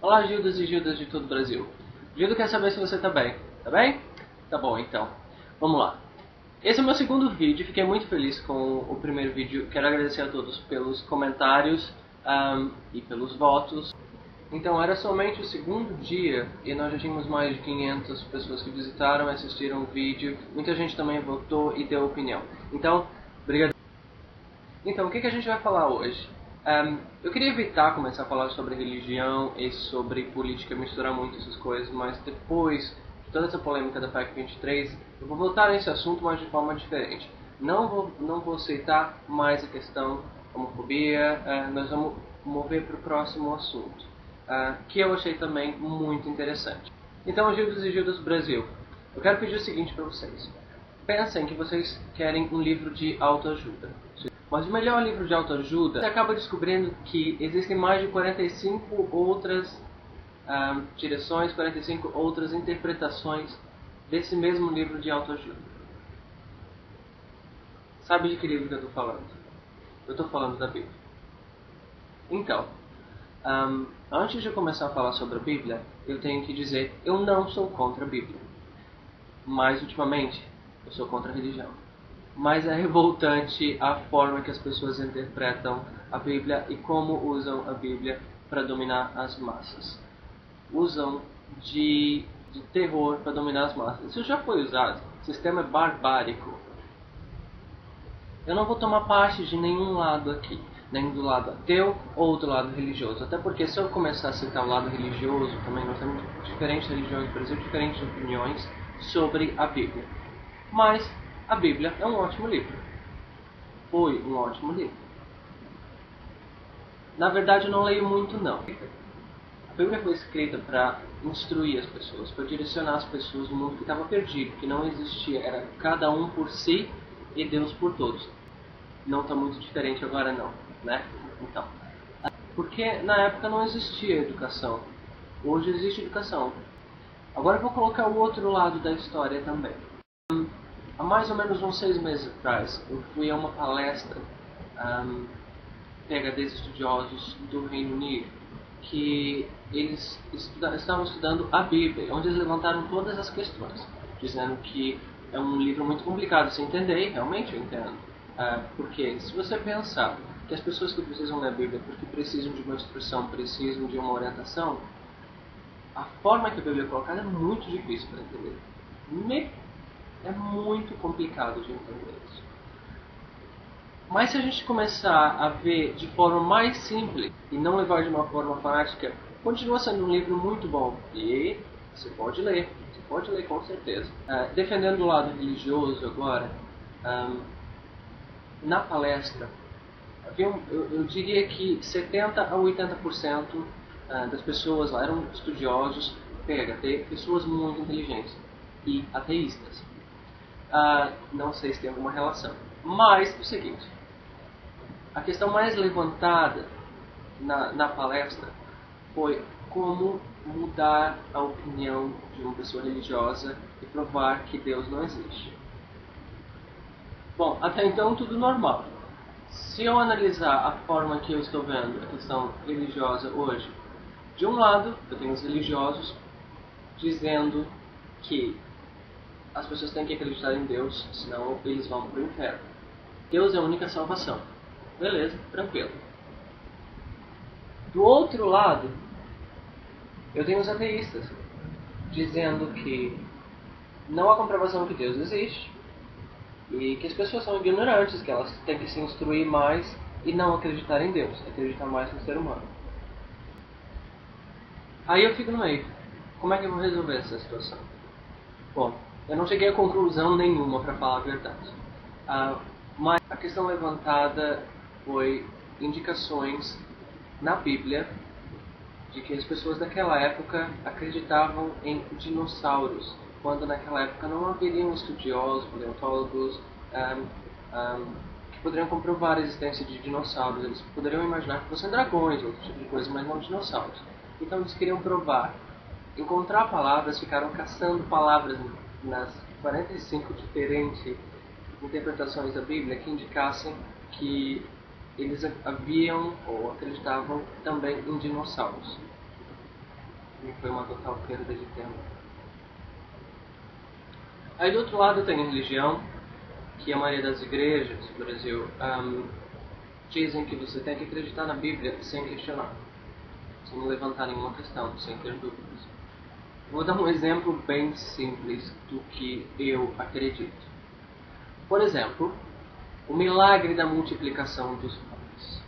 Olá, Gildas e Gildas de todo o Brasil. Gildo quer saber se você tá bem. Tá bem? Tá bom, então. Vamos lá. Esse é o meu segundo vídeo. Fiquei muito feliz com o primeiro vídeo. Quero agradecer a todos pelos comentários e pelos votos. Então, era somente o segundo dia e nós já tínhamos mais de 500 pessoas que visitaram e assistiram o vídeo. Muita gente também votou e deu opinião. Então, obrigado. Então, o que a gente vai falar hoje? Eu queria evitar começar a falar sobre religião e sobre política, misturar muito essas coisas, mas depois de toda essa polêmica da PEC 23, eu vou voltar nesse assunto, mas de forma diferente. Não vou aceitar mais a questão homofobia, nós vamos mover para o próximo assunto, que eu achei também muito interessante. Então, Gildas e Gildas Brasil, eu quero pedir o seguinte para vocês. Pensem que vocês querem um livro de autoajuda. Mas o melhor livro de autoajuda, você acaba descobrindo que existem mais de 45 outras direções, 45 outras interpretações desse mesmo livro de autoajuda. Sabe de que livro que eu estou falando? Eu estou falando da Bíblia. Então, antes de começar a falar sobre a Bíblia, eu tenho que dizer, eu não sou contra a Bíblia. Mas, ultimamente, eu sou contra a religião. Mas é revoltante a forma que as pessoas interpretam a Bíblia e como usam a Bíblia para dominar as massas. Usam de terror para dominar as massas. Isso já foi usado. O sistema é barbárico. Eu não vou tomar parte de nenhum lado aqui. Nem do lado ateu ou do lado religioso. Até porque se eu começar a citar o lado religioso, também nós temos diferentes religiões no Brasil, diferentes opiniões sobre a Bíblia. Mas a Bíblia é um ótimo livro. Foi um ótimo livro. Na verdade, eu não leio muito, não. A Bíblia foi escrita para instruir as pessoas, para direcionar as pessoas no mundo que estava perdido, que não existia. Era cada um por si e Deus por todos. Não está muito diferente agora, não, né? Então, porque na época não existia educação. Hoje existe educação. Agora eu vou colocar o outro lado da história também. Há mais ou menos uns 6 meses atrás, eu fui a uma palestra PhDs estudiosos do Reino Unido, que eles estavam estudando a Bíblia, onde eles levantaram todas as questões, dizendo que é um livro muito complicado de se entender, e realmente eu entendo. Porque se você pensar que as pessoas que precisam ler a Bíblia porque precisam de uma instrução, precisam de uma orientação, a forma que a Bíblia é colocada é muito difícil para entender. É muito complicado de entender isso. Mas se a gente começar a ver de forma mais simples e não levar de uma forma fanática, continua sendo um livro muito bom. E você pode ler com certeza. Defendendo o lado religioso agora, na palestra, eu diria que 70 a 80% das pessoas lá eram estudiosos, pessoas muito inteligentes e ateístas. Não sei se tem alguma relação. Mas, o seguinte. A questão mais levantada na palestra foi como mudar a opinião de uma pessoa religiosa e provar que Deus não existe. Bom, até então tudo normal. Se eu analisar a forma que eu estou vendo a questão religiosa hoje, de um lado, eu tenho os religiosos dizendo que as pessoas têm que acreditar em Deus, senão eles vão para o inferno. Deus é a única salvação. Beleza, tranquilo. Do outro lado, eu tenho os ateístas, dizendo que não há comprovação que Deus existe, e que as pessoas são ignorantes, que elas têm que se instruir mais e não acreditar em Deus, acreditar mais no ser humano. Aí eu fico no meio. Como é que eu vou resolver essa situação? Bom, eu não cheguei a conclusão nenhuma, para falar a verdade. Mas a questão levantada foi indicações na Bíblia de que as pessoas daquela época acreditavam em dinossauros, quando naquela época não haveriam estudiosos, paleontólogos que poderiam comprovar a existência de dinossauros. Eles poderiam imaginar que fossem dragões, outro tipo de coisa, mas não dinossauros. Então eles queriam provar. Encontrar palavras, ficaram caçando palavras nas 45 diferentes interpretações da Bíblia que indicassem que eles haviam ou acreditavam também em dinossauros. E foi uma total perda de tempo. Aí do outro lado tem a religião, que a maioria das igrejas do Brasil dizem que você tem que acreditar na Bíblia sem questionar, sem levantar nenhuma questão, sem ter dúvidas. Vou dar um exemplo bem simples do que eu acredito. Por exemplo, o milagre da multiplicação dos pães.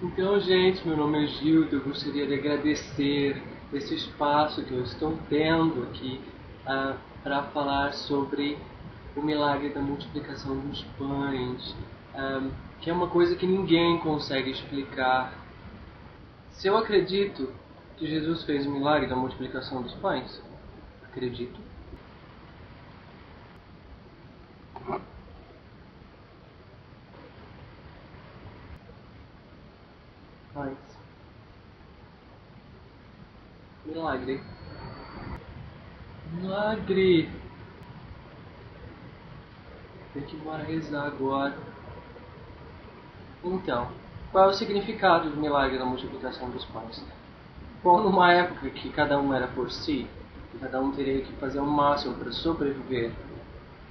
Então, gente, meu nome é Gildo, eu gostaria de agradecer esse espaço que eu estou tendo aqui para falar sobre o milagre da multiplicação dos pães, que é uma coisa que ninguém consegue explicar. Se eu acredito que Jesus fez o milagre da multiplicação dos pães, acredito. Mas milagre. Milagre! Tem que rezar agora. Então, qual é o significado do milagre da multiplicação dos pães? Bom, numa época que cada um era por si, que cada um teria que fazer o máximo para sobreviver,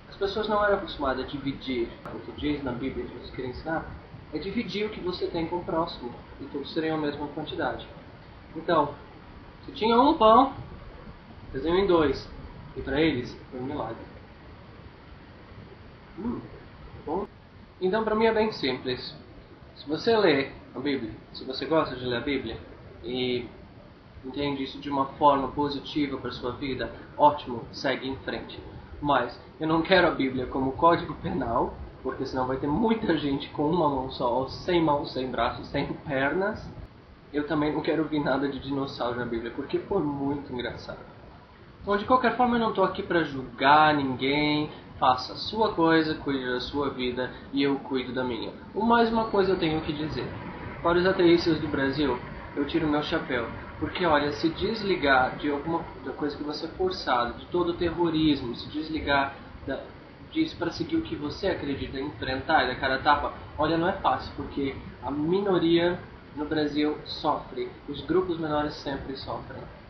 as pessoas não eram acostumadas a dividir. O que diz na Bíblia que você quer ensinar é dividir o que você tem com o próximo, e todos teriam a mesma quantidade. Então, se tinha um pão, faziam em dois, e para eles foi um milagre. Bom. Então, para mim é bem simples. Se você lê a Bíblia, se você gosta de ler a Bíblia e entende isso de uma forma positiva para sua vida, ótimo, segue em frente. Mas eu não quero a Bíblia como código penal, porque senão vai ter muita gente com uma mão só, sem mãos, sem braços, sem pernas. Eu também não quero ouvir nada de dinossauro na Bíblia, porque foi muito engraçado. Então, de qualquer forma, eu não estou aqui para julgar ninguém. Faça a sua coisa, cuide da sua vida e eu cuido da minha. Mais uma coisa eu tenho que dizer. Para os ateístas do Brasil, eu tiro meu chapéu. Porque, olha, se desligar de alguma da coisa que você é forçado, de todo o terrorismo, se desligar disso para seguir o que você acredita, enfrentar da cara a tapa, olha, não é fácil, porque a minoria no Brasil sofre. Os grupos menores sempre sofrem.